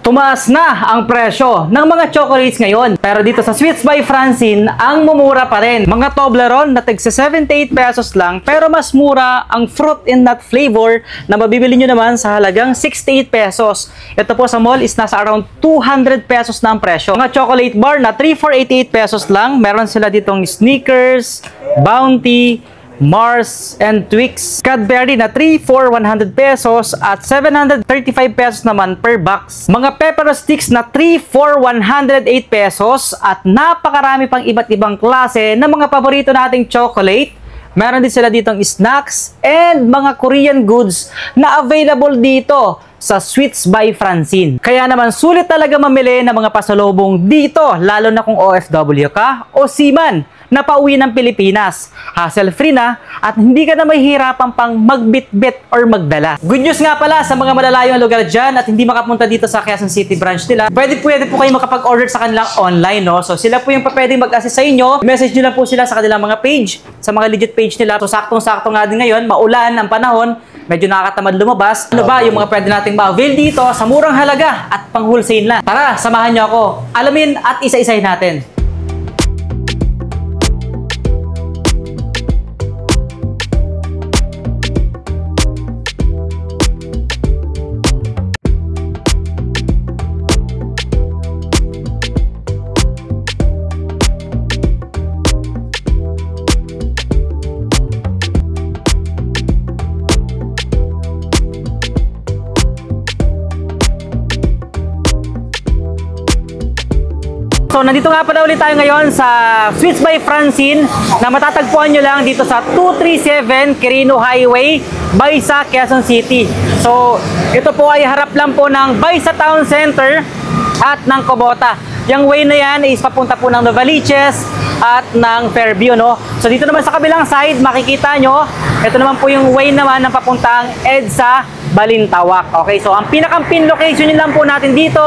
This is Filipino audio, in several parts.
Tumaas na ang presyo ng mga chocolates ngayon. Pero dito sa Sweets by Francine, ang mumura pa rin. Mga Toblerone na tigsa 78 pesos lang, pero mas mura ang fruit and nut flavor na mabibili nyo naman sa halagang 68 pesos. Ito po sa mall is nasa around 200 pesos na ang presyo. Mga chocolate bar na 3,488 pesos lang. Meron sila ditong Snickers, Bounty, Mars, and Twix. Cadbury na 3,400 pesos at 735 pesos naman per box. Mga Pepper Sticks na 3,408 pesos at napakarami pang iba't ibang klase ng mga paborito nating chocolate. Meron din sila ditong snacks and mga Korean goods na available dito sa Sweets by Francine. Kaya naman sulit talaga mamili ng mga pasalubong dito, lalo na kung OFW ka o seaman na pauwi ng Pilipinas. Hassle-free na at hindi ka na mahihirapan pang magbitbit or magdala. Good news nga pala sa mga malalayong lugar dyan at hindi makapunta dito sa Quezon City branch nila. Pwede po kayo makapag-order sa kanilang online, no? So sila po yung pwedeng mag-assist sa inyo. Message nyo lang po sila sa kanilang mga page, sa mga legit page nila. So saktong-sakto nga din ngayon, maulan ang panahon, medyo nakakatamad lumabas. Ano ba yung mga pwede nating ma-avail dito sa murang halaga at pang wholesale lang? Tara, samahan nyo ako. Alamin at isa-isahin natin. So, nandito nga pala ulit tayo ngayon sa Sweets by Francine na matatagpuan nyo lang dito sa 237 Quirino Highway, Baysa, Quezon City. So, ito po ay harap lang po ng Baysa Town Center at ng Cobota. Yung way na yan is papunta po ng Novaliches at ng Fairview, no? So, dito naman sa kabilang side, makikita nyo, ito naman po yung way naman ng papuntang EDSA, Balintawak. Okay, so ang pinaka-pin location nyo lang po natin dito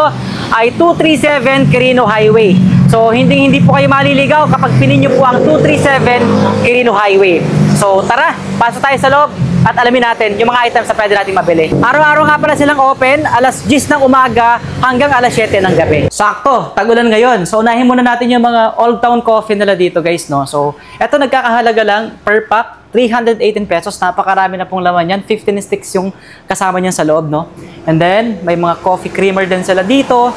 ay 237 Quirino Highway. So, hindi po kayo maliligaw kapag pinin nyo po ang 237 Quirino Highway. So, tara, pasok tayo sa loob at alamin natin yung mga items na pwede natin mabili. Araw-araw nga pala silang open, alas 10 ng umaga hanggang alas 7 ng gabi. Sakto, tag-ulan ngayon. So, unahin muna natin yung mga Old Town Coffee nila dito, guys, no? So, eto nagkakahalaga lang per pack, 318 pesos. Napakarami na pong laman yan. 15 sticks yung kasama niyan sa loob, no? And then, may mga coffee creamer din sila dito.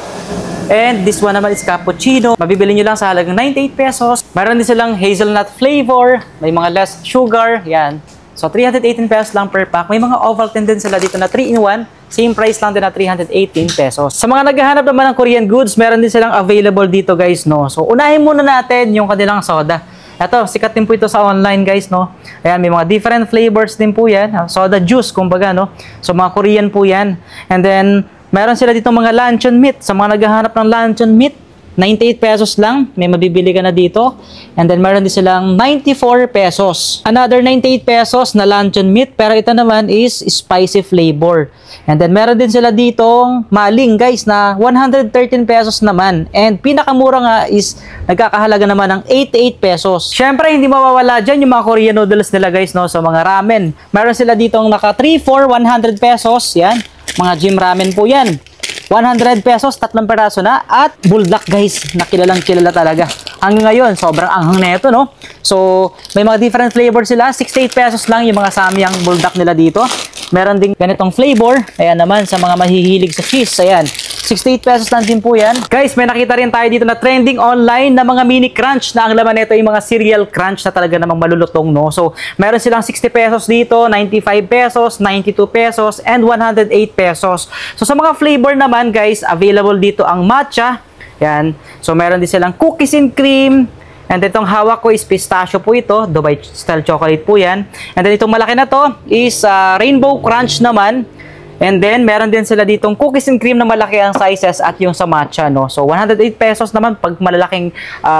And this one naman is cappuccino. Mabibili nyo lang sa halagang 98 pesos. Mayroon din silang hazelnut flavor. May mga less sugar. Yan. So, 318 pesos lang per pack. May mga Ovaltine din sila dito na 3-in-1. Same price lang din na 318 pesos. Sa mga naghahanap naman ng Korean goods, meron din silang available dito, guys, no? So, unahin muna natin yung kanilang soda. Ito, sikat din po ito sa online, guys, no? Ayan, may mga different flavors din po yan. Soda juice, kumbaga, no? So, mga Korean po yan. And then, meron sila dito mga luncheon meat. Sa mga naghahanap ng luncheon meat, 98 pesos lang. May mabibili ka na dito. And then, meron din silang 94 pesos. Another 98 pesos na luncheon meat. Pero ito naman is spicy flavor. And then, meron din sila ditong maling, guys, na 113 pesos naman. And pinakamura nga is nagkakahalaga naman ng 88 pesos. Syempre, hindi mawawala dyan yung mga Korean noodles nila, guys, no? So, mga ramen. Meron sila ditong naka 3 for 100 pesos. Yan. Mga gym ramen po yan. 100 pesos, 3 peraso na. At buldak, guys, na kilalang kilala talaga. Hanggang ngayon, sobrang anghang na ito, no? So, may mga different flavors sila. 68 pesos lang yung mga samyang buldak nila dito. Meron din ganitong flavor. Ayan naman, sa mga mahihilig sa cheese. Ayan, 68 pesos lang din po yan. Guys, may nakita rin tayo dito na trending online na mga mini crunch na ang laman nito yung mga cereal crunch na talaga namang malulutong, no? So, meron silang 60 pesos dito, 95 pesos, 92 pesos, and 108 pesos. So, sa mga flavor naman, guys, available dito ang matcha. Yan. So, meron din silang cookies and cream. And then, itong hawak ko is pistachio po ito. Dubai style chocolate po yan. And then, itong malaki na to is rainbow crunch naman. And then, meron din sila ditong cookies and cream na malaki ang sizes at yung sa matcha, no? So, 108 pesos naman pag malalaking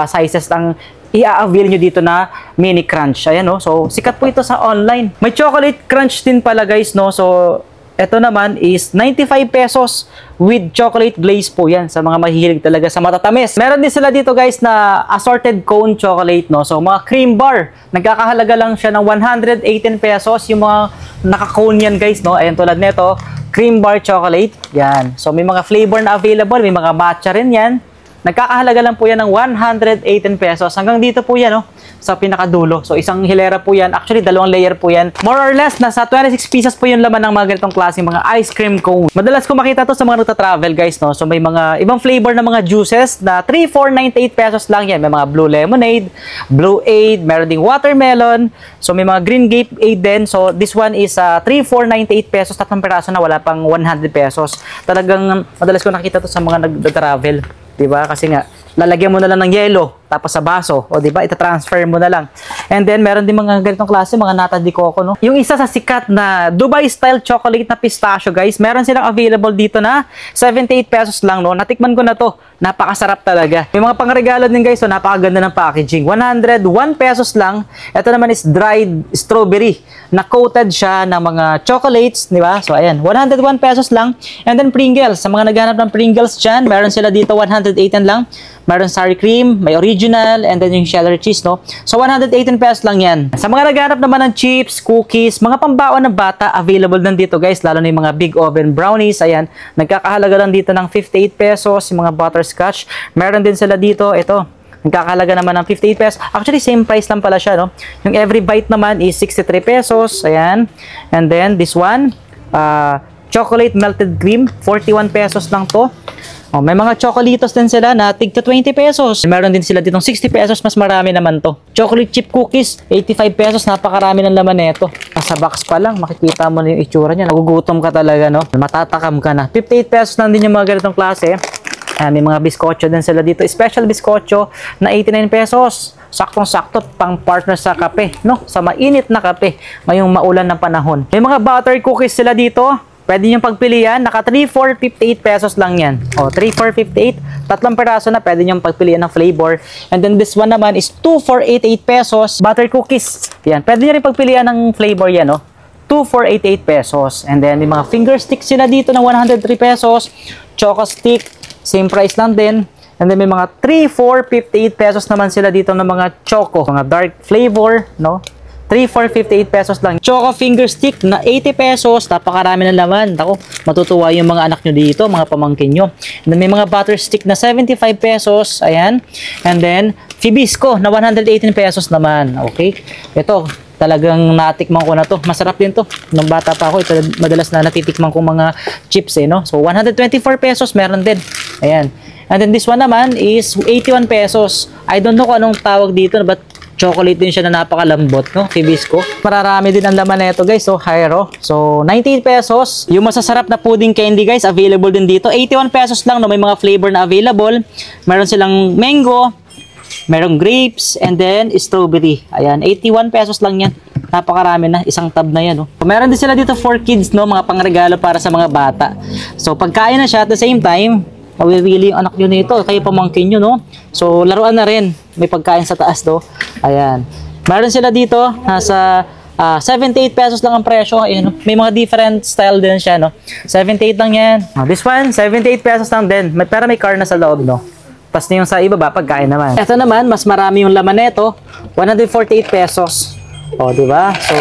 sizes ang i-avail nyo dito na mini crunch. Ayan, no? So, sikat po ito sa online. May chocolate crunch din pala, guys, no? So, ito naman is 95 pesos with chocolate glaze po yan sa mga mahihilig talaga sa matatamis. Meron din sila dito, guys, na assorted cone chocolate, no? So, mga cream bar. Nagkakahalaga lang siya ng 118 pesos. Yung mga naka-cone yan, guys, no? Ayan, tulad nito, cream bar chocolate. Yan. So, may mga flavor na available. May mga matcha rin yan. Nagkakahalaga lang po yan ng 118 pesos. Hanggang dito po yan, sa pinakadulo. So, isang hilera po yan. Actually, dalawang layer po yan. More or less, nasa 26 pieces po yung laman ng mga ganitong klaseng mga ice cream cone. Madalas ko makita to sa mga nagta-travel, guys, no? So, may mga ibang flavor na mga juices na 3,498 pesos lang yan. May mga blue lemonade, blue aid, meron ding watermelon. So, may mga green grape aid din. So, this one is 3,498 pesos. Tatlong peraso na wala pang 100 pesos. Talagang madalas ko nakita to sa mga nagta-travel. Diba? Kasi nga, lalagyan mo na lang ng yelo, tapos sa baso, o diba, ita-transfer mo na lang. And then, meron din mga ganitong klase, mga nata de coco, no? Yung isa sa sikat na Dubai-style chocolate na pistachio, guys, meron silang available dito na 78 pesos lang, no? Natikman ko na to. Napakasarap talaga. May mga pangregalo din, guys, so napakaganda ng packaging. 101 pesos lang. Ito naman is dried strawberry na coated siya ng mga chocolates, di ba? So, ayan, 101 pesos lang. And then, Pringles. Sa mga naghanap ng Pringles dyan, meron sila dito 118 lang. Meron sour cream, may original, and then yung cheddar cheese, no? So, 118 pesos lang yan. Sa mga naghanap naman ng chips, cookies, mga pambaon ng bata, available din dito, guys. Lalo na yung mga big oven brownies. Ayan, nagkakahalaga lang dito ng 58 pesos. Yung mga butterscotch. Meron din sila dito, ito. Nagkakahalaga naman ng 58 pesos. Actually, same price lang pala siya, no? Yung every bite naman is 63 pesos. Ayan. And then, this one, chocolate melted cream, 41 pesos lang to. Oh, may mga chocolitos din sila na tig to 20 pesos. Meron din sila ditong 60 pesos, mas marami naman to. Chocolate chip cookies, 85 pesos, napakarami ng laman nito. Nasa box pa lang, makikita mo na yung itsura niya. Nagugutom ka talaga, no? Matatakam ka na. 58 pesos lang din yung mga ganitong klase. May mga biskotso din sila dito. Special biskotso na 89 pesos. Saktong-sakto pang partner sa kape, no? Sa mainit na kape, ngayong maulan na panahon. May mga butter cookies sila dito. Pwede nyo pagpilian. Naka 3,458 pesos lang yan. O, 3,458. Tatlong peraso na pwede nyo pagpilian ng flavor. And then this one naman is 2,488 pesos. Butter cookies. Yan. Pwede nyo rin pagpilian ng flavor yan, no? 2,488 pesos. And then may mga finger sticks sila dito na 103 pesos. Choco stick. Same price lang din. And then may mga 3,458 pesos naman sila dito ng mga choco. Mga dark flavor, no? 3,458 pesos lang. Choco finger stick na 80 pesos. Napakarami ng laman. Ako, matutuwa yung mga anak nyo dito, mga pamangkin nyo. And then may mga butter stick na 75 pesos. Ayan. And then, Fibisco na 118 pesos naman. Okay. Ito, talagang natikman ko na to. Masarap din to. Nung bata pa ako, ito madalas na natitikman ko mga chips, no? So, 124 pesos meron din. Ayan. And then this one naman is 81 pesos. I don't know kung anong tawag dito, but chocolate din siya na napakalambot, no? Fibisco. Mararami din ang laman na ito, guys. So, Hyro. So, 98 pesos. Yung masasarap na pudding candy, guys, available din dito. 81 pesos lang, no? May mga flavor na available. Meron silang mango, merong grapes, and then strawberry. Ayan, 81 pesos lang yan. Napakarami na, isang tab na yan, no? Meron din sila dito for kids, no? Mga pangregalo para sa mga bata. So, pagkain na siya at the same time, mawili yung anak nyo nito, kayo pamangkin nyo, no? So, laruan na rin. May pagkain sa taas, no? Ayan. Meron sila dito, nasa 78 pesos lang ang presyo. Ayan, no? May mga different style din siya, no? 78 lang yan. This one, 78 pesos lang din. Pero may car na sa loob, no? Tapos yung sa ibaba, pagkain naman. Ito naman, mas marami yung laman nito. 148 pesos. O, diba? So,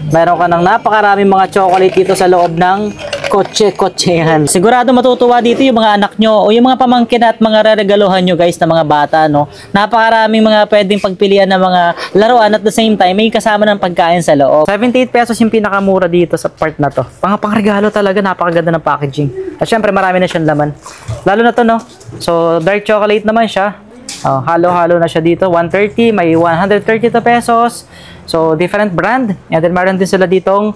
meron ka ng napakaraming mga chocolate dito sa loob ng kotse-kotsehan. Sigurado matutuwa dito yung mga anak nyo o yung mga pamangkin at mga reregaluhan nyo, guys, na mga bata, no? Napakaraming mga pwedeng pagpilian ng mga laruan at the same time, may kasama ng pagkain sa loob. 78 pesos yung pinakamura dito sa part na to. Pangregalo talaga, napakaganda ng packaging. At syempre, marami na siyang laman. Lalo na to, no? So, dark chocolate naman siya. Halo-halo na siya dito. 130, may 132 pesos. So, different brand. And then, meron din sila ditong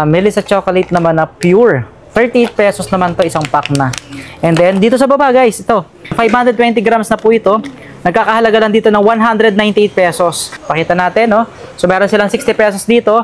Melissa chocolate naman na pure. 38 pesos naman to, isang pack na. And then, dito sa baba, guys, ito. 520 grams na po ito. Nagkakahalaga lang dito ng 198 pesos. Pakita natin, no? So, meron silang 60 pesos dito.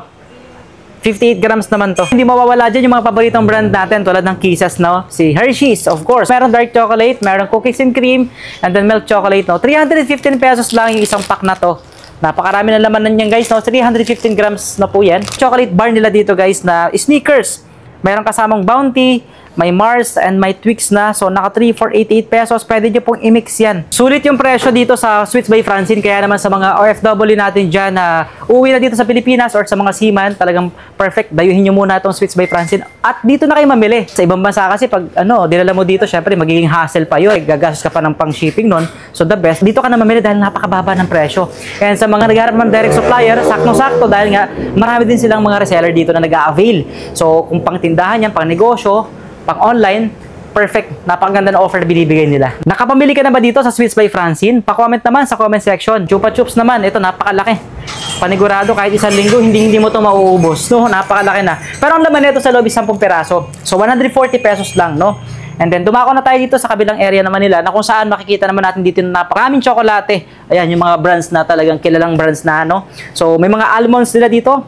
58 grams naman to. Hindi mawawala dyan yung mga paboritong brand natin tulad ng Kisses, no? Si Hershey's, of course. Meron dark chocolate, meron cookies and cream, and then milk chocolate, no? 315 pesos lang yung isang pack na to. Napakarami ng laman niyan, guys, no? 315 grams na po yan. Chocolate bar nila dito, guys, na Snickers. Meron kasamang Bounty, may Mars, and may Twix na. So, naka 3,488 pesos. Pwede nyo pong i-mix yan. Sulit yung presyo dito sa Sweets by Francine. Kaya naman sa mga OFW natin dyan na uuwi na dito sa Pilipinas or sa mga seaman, talagang perfect. Dayuhin nyo muna itong Sweets by Francine. At dito na kayo mamili. Sa ibang bansa kasi pag dinala mo dito, syempre magiging hassle pa yun. Gagastos ka pa ng pang shipping nun. So, the best. Dito ka na mamili dahil napakababa ng presyo. And sa mga naghahanap ng direct supplier, saktong-sakto dahil nga marami din silang mga reseller dito na nag-a-avail. So, kung pang tindahan yan, pang negosyo, pang online, perfect. Napakaganda na offer na binibigay nila. Nakapamili ka na ba dito sa Sweets by Francine? Pa-comment naman sa comment section. Chupa Chups naman, ito napakalaki. Panigurado kahit isang linggo, hindi mo ito mauubos. No? Napakalaki na. Pero ang laman nito sa loob is 10 peraso. So, 140 pesos lang, no? And then, dumako na tayo dito sa kabilang area naman nila na kung saan makikita naman natin dito na napakaraming tsokolate. Ayan, yung mga brands na talagang kilalang brands na, no? So, may mga almonds nila dito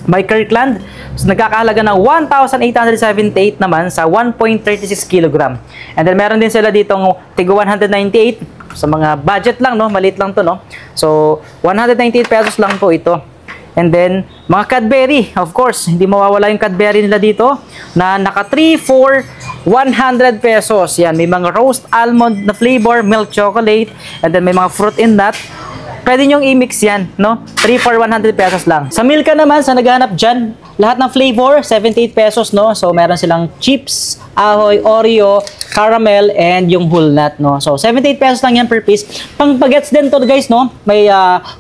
by Kirkland. So, nagkakahalaga ng 1,878 naman sa 1.36 kg. And then, meron din sila ditong tigo 198 sa mga budget lang, no? Maliit lang to, no? So, 198 pesos lang po ito. And then, mga Cadbury, of course, hindi mawawala yung Cadbury nila dito na naka 3 for 100 pesos. Yan, may mga roast almond na flavor, milk chocolate, and then may mga fruit and nut. Pwede nyong i-mix yan, no? 3 for 100 pesos lang. Sa Milka naman, sa naghahanap dyan, lahat ng flavor, 78 pesos, no? So, meron silang chips, ahoy, Oreo, caramel, and yung whole nut, no? So, 78 pesos lang yan per piece. Pang bagets din to, guys, no? May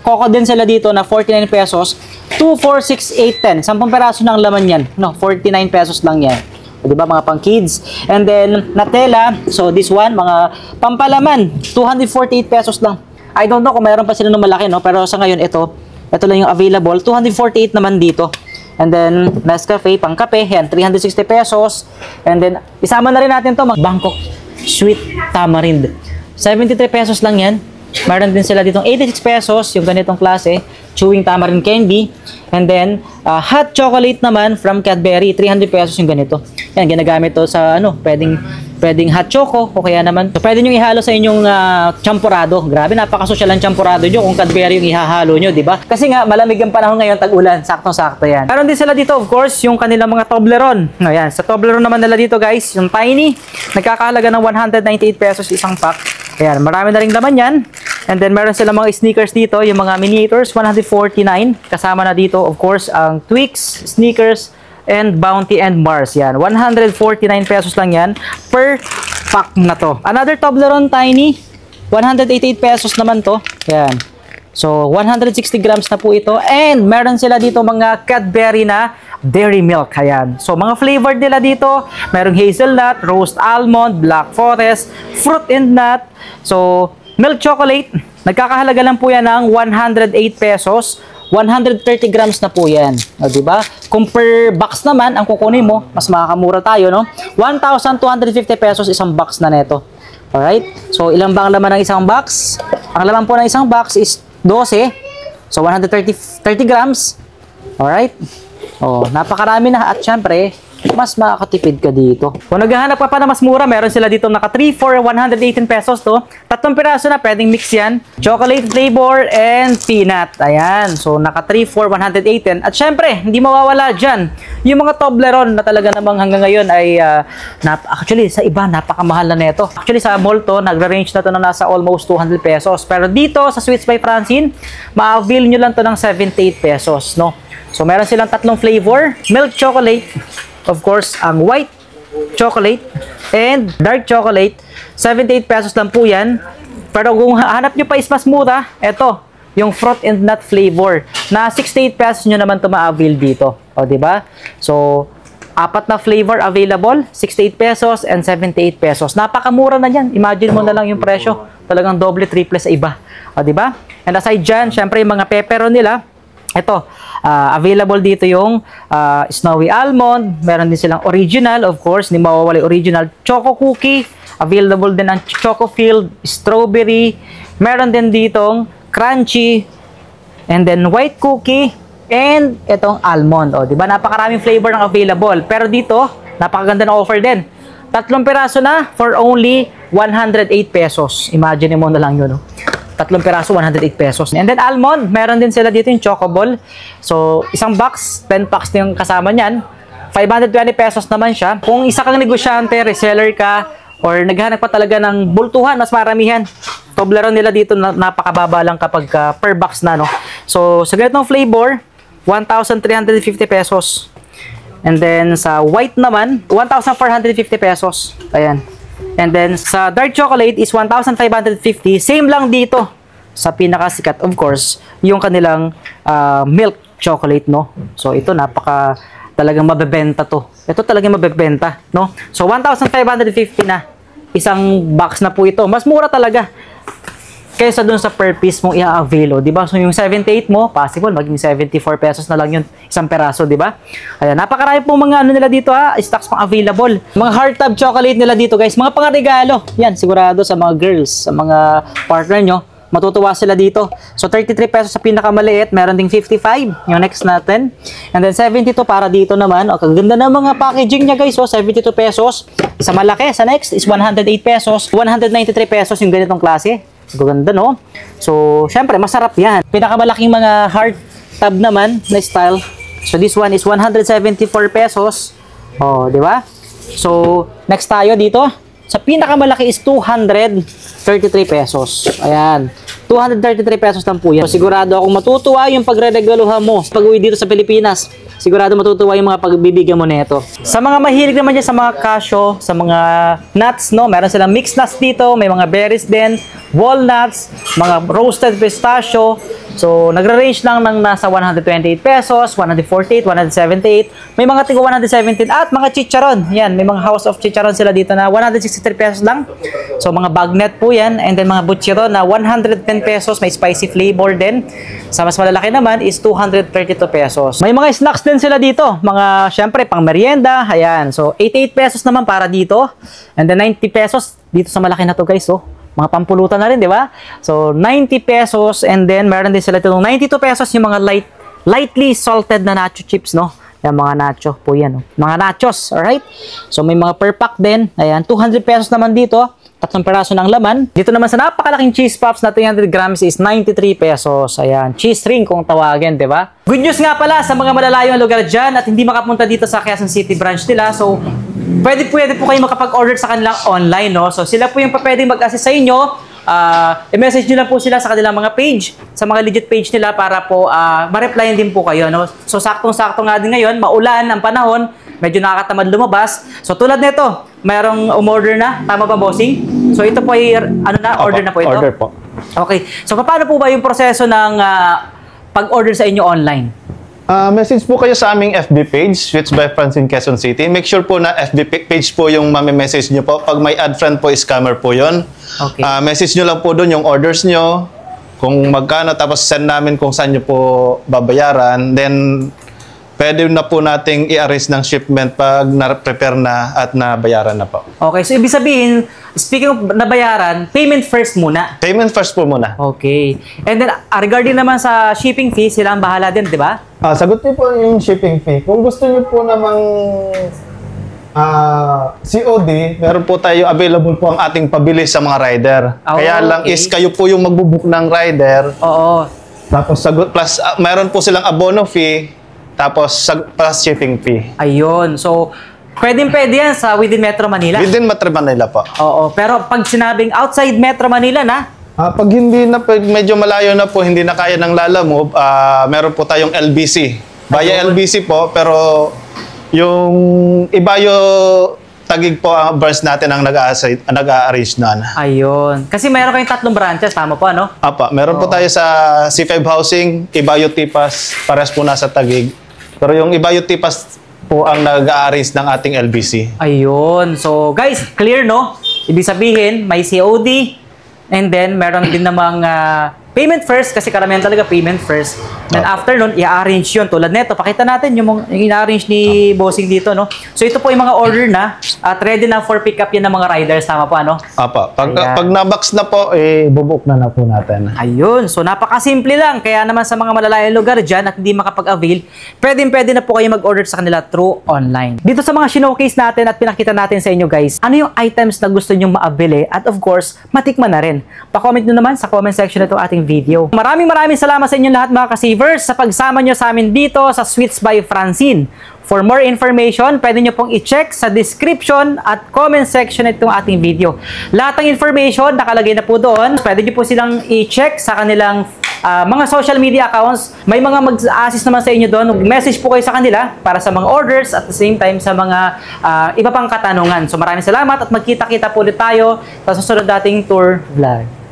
coco din sila dito na 49 pesos. 2, 4, 6, 8, 10. 10 peraso ng laman yan, no? 49 pesos lang yan. O, diba, mga pang kids. And then, Nutella. So, this one, mga pampalaman. 248 pesos lang. I don't know kung mayroon pa sila ng malaki, no? Pero sa ngayon, ito lang yung available. 248 naman dito. And then, Nescafe, pang kape, yan, 360 pesos. And then, isama na rin natin to Bangkok Sweet Tamarind. 73 pesos lang yan. Meron din sila ditong 86 pesos, yung ganitong klase, chewing tamarind candy. And then, hot chocolate naman from Cadbury, 300 pesos yung ganito. Yan, ginagamit to sa, pwedeng hot choco, o kaya naman, so, pwede nyo ihalo sa inyong champurado. Grabe, napakasosyal ang champurado nyo kung Cadbury yung ihahalo nyo, di ba? Kasi nga, malamig ang panahon ngayon, tag-ulan, saktong-sakto yan. Meron din sila dito, of course, yung kanilang mga Toblerone. Ayan, sa Toblerone naman nila dito, guys, yung tiny, nagkakahalaga ng 198 pesos isang pack. Ayan, marami na ring laman yan. And then, meron sila mga sneakers dito, yung mga miniatures, 149. Kasama na dito, of course, ang Twix, Snickers, and Bounty and Mars. Yan, 149 pesos lang yan per pack na to. Another Toblerone Tiny, 188 pesos naman to. Yan. So, 160 grams na po ito. And, meron sila dito mga Cadbury na dairy milk. Ayan. So, mga flavored nila dito, merong hazelnut, roast almond, black forest, fruit and nut. So, milk chocolate, nagkakahalaga lang po yan ng 108 pesos. 130 grams na po yan. O, diba? Kung per box naman, ang kukunin mo, mas makakamura tayo, no? 1,250 pesos isang box na neto. Alright? So, ilang ba ang laman ng isang box? Ang laman po ng isang box is 12. So, 130 grams. Alright? O, napakarami na. At syempre, mas makakatipid ka dito. Kung naghahanap ka pa na mas mura, meron sila dito naka 3 for 118 pesos to. 3 piraso na, pwedeng mix yan. Chocolate flavor and peanut. Ayan. So, naka 3 for 118. At syempre, hindi mawawala dyan yung mga Toblerone na talaga namang hanggang ngayon ay actually, sa iba, napakamahal na neto. Actually, sa mall to, nagra-range na to na nasa almost 200 pesos. Pero dito, sa Sweets by Francine, ma-avail nyo lang to ng 78 pesos, no? So, meron silang 3 flavor. Milk chocolate, of course, ang white chocolate and dark chocolate. 78 pesos lang po yan. Pero kung hanap nyo pa is mas mura, eto, yung fruit and nut flavor na 68 pesos nyo naman ito ma-avail dito. O, diba? So, 4 na flavor available, 68 pesos and 78 pesos. Napakamura na yan. Imagine mo na lang yung presyo. Talagang doble, triple sa iba. O, diba? And aside dyan, syempre yung mga pepperon nila, ito, available dito yung snowy almond. Meron din silang original, of course, hindi mawawala yung original. Choco cookie, available din ang choco filled, strawberry. Meron din ditong crunchy, and then white cookie, and itong almond. O, diba? Napakaraming flavor ng available. Pero dito, napakaganda ng offer din. 3 piraso na for only 108 pesos. Imagine mo na lang yun, no? 3 piraso, 108 pesos. And then almond, meron din sila dito yung choco ball. So, isang box, 10 packs na yung kasama niyan. 520 pesos naman siya. Kung isa kang negosyante, reseller ka, or naghahanap pa talaga ng bultuhan, mas maramihan. Toblerone nila dito napakababa lang kapag per box na, no? So, sa ganitong flavor, 1,350 pesos. And then, sa white naman, 1,450 pesos. Ayan. And then, sa dark chocolate is 1,550. Same lang dito. Sa pinakasikat, of course, yung kanilang milk chocolate, no? So, ito, talagang mabebenta to. Ito talagang mabebenta, no? So, 1,550 na. Isang box na po ito. Mas mura talaga kaysa dun sa per piece mong i-avail, di ba? So, yung 78 mo, possible, maging 74 pesos na lang yun, isang peraso, di ba? Ayan, napakarami pong mga ano nila dito, stocks pang available. Mga hard tub chocolate nila dito, guys. Mga pangaregalo. Yan, sigurado sa mga girls, sa mga partner nyo. Matutuwa sila dito. So, 33 pesos sa pinakamaliit. Meron ding 55. Yung next natin. And then, 72 para dito naman. O, kaganda na mga packaging niya, guys. So, 72 pesos. Sa malaki. Sa next is 108 pesos. 193 pesos yung ganitong klase. Ganda, no? So, syempre, masarap yan. Pinakamalaking mga hard tub naman na style. So, this one is 174 pesos. O, di ba? So, next tayo dito. Sa pinakamalaki is 233 pesos. Ayan. 233 pesos lang po yan. So, sigurado akong matutuwa yung pagre-regaluhan mo pag uwi dito sa Pilipinas. Sigurado matutuwa yung mga pagbibigyan mo nito. Sa mga mahilig naman dyan sa mga cashew, sa mga nuts, no? Meron silang mixed nuts dito. May mga berries din, walnuts, mga roasted pistachio. So, nagre-range lang ng nasa 128 pesos, 148, 178. May mga tigo 117 at mga chicharon. Yan, may mga house of chicharon sila dito na 163 pesos lang. So, mga bagnet po yan. And then mga butchero na 110 pesos. May spicy flavor din. Sa mas malalaki naman is 232 pesos. May mga snacks din sila dito. Mga, syempre, pang merienda. Ayan. So, 88 pesos naman para dito. And then 90 pesos dito sa malaki na to, guys. So, mga pampulutan na rin, di ba? So, 90 pesos and then meron din sila itong 92 pesos yung mga lightly salted na nacho chips, no? Yan, mga nacho po yan, no? Mga nachos, alright? So, may mga per pack din. Ayan, 200 pesos naman dito. 3 peraso ng laman. Dito naman sa napakalaking cheese puffs na 300 grams is 93 pesos. Ayan, cheese ring kung tawagin, di ba? Good news nga pala sa mga malalayong lugar dyan at hindi makapunta dito sa Quezon City branch nila. So, pwede po kayo makapag-order sa kanilang online, no? So, sila po yung pwedeng mag-assist sa inyo. I-message nyo lang po sila sa kanilang mga page, sa mga legit page nila para po ma-replyan din po kayo, no? So, saktong-sakto nga din ngayon, maulan ang panahon, medyo nakakatamad lumabas. So, tulad nito, mayroong umorder na. Tama ba, bossing? So, ito po ay, order na po ito? Order po. Okay. So, paano po ba yung proseso ng pag-order sa inyo online? Message po kayo sa aming FB page, Sweets by Francine Quezon City. Make sure po na FB page po yung message nyo po. Pag may add friend po, scammer po yun. Okay. Message nyo lang po doon yung orders nyo, kung magkano, tapos send namin kung saan nyo po babayaran. Then, pwede na po nating i-arrange ng shipment pag na-prepare na at nabayaran na po. Okay, so ibig sabihin, speaking of nabayaran, payment first muna. Payment first po muna. Okay. And then, regarding naman sa shipping fee, sila ang bahala din, di ba? Sagot niyo po yung shipping fee. Kung gusto niyo po namang COD, meron po tayo available po ang ating pabilis sa mga rider. Oh, Kaya lang okay. is kayo po yung magbubook ng rider. Oo. Tapos sagot plus meron po silang abono fee. Tapos plus shipping fee. Ayun. So, pwede yan sa within Metro Manila. Within Metro Manila po. Oo. Pero pag sinabing outside Metro Manila na, Pag hindi na, pag medyo malayo na po, hindi na kaya ng Lalamove, meron po tayong LBC. Via Ayun. LBC po, pero yung Ibayo Tagig po ang branch natin ang nag-a-arrange nun. ayun. Kasi mayroon kayong 3 branches, tama po, ano? Apa, meron po tayo sa C5 Housing, Ibayo Tipas, pares po nasa Tagig. Pero yung Ibayo Tipas po ang nag-a-arrange ng ating LBC. Ayun. So, guys, clear, no? Ibig sabihin, may COD, and then meron din namang payment first, kasi karamihan talaga payment first. Then after nun, i-arrange yun. Tulad nito, pakita natin yung i-arrange ni Bossing dito, no? So, ito po yung mga order na at ready na for pick up yan ng mga riders. Tama po, ano? Apa, Ayan. pag na-box na po, bubuk na po natin. Ayun. So, napakasimple lang. Kaya naman sa mga malalayang lugar dyan at hindi makapag-avail, pwede na po kayo mag-order sa kanila through online. Dito sa mga showcase natin at pinakita natin sa inyo, guys, ano yung items na gusto nyo maabili at of course, matikman na rin. Pa-comment nyo naman sa comment section na itong ating video. Maraming salamat sa inyong lahat, mga ka-savers, sa pagsama nyo sa amin dito sa Sweets by Francine. For more information, pwede nyo pong i-check sa description at comment section itong ating video. Lahat ng information nakalagay na po doon. Pwede nyo po silang i-check sa kanilang mga social media accounts. May mga mag-assist naman sa inyo doon. Message po kayo sa kanila para sa mga orders at the same time sa mga iba pang katanungan. So maraming salamat at magkita-kita po ulit tayo sa susunod dating tour vlog.